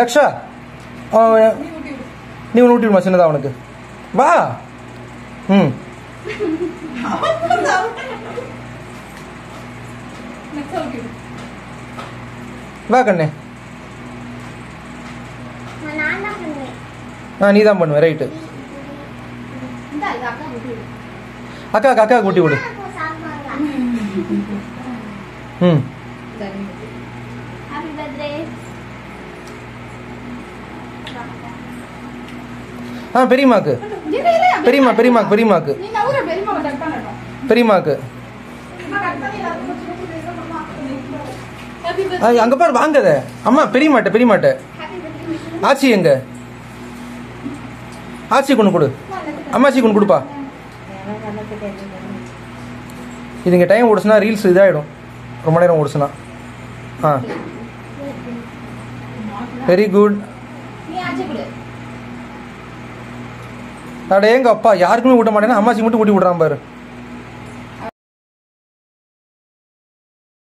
லக்ஷா நீ ஒன்று ஊட்டி விடுமா சின்னதா அவனுக்கு வா. ம் வா கண்ணே. நீ தான் பண்ணுவ. ரைட்டு. அக்கா ஊட்டி விடு. ம் பெரியமாக்கு அங்க பாரு வாங்கத. அம்மா பெரியமாட்ட ஆச்சி எங்க? ஆச்சி கொண்டு கொடு. அம்மாச்சி கொண்டு கொடுப்பா. இதுங்க டைம் ஓடுச்சுன்னா ரீல்ஸ் இதாகிடும். ரொம்ப நேரம் ஓடுச்சுன்னா. Very good. அட எங்க அப்பா யாருக்குமே ஊட்ட மாட்டேன்னா அம்மாச்சி மட்டும் ஊட்டி விடுறான் பாரு.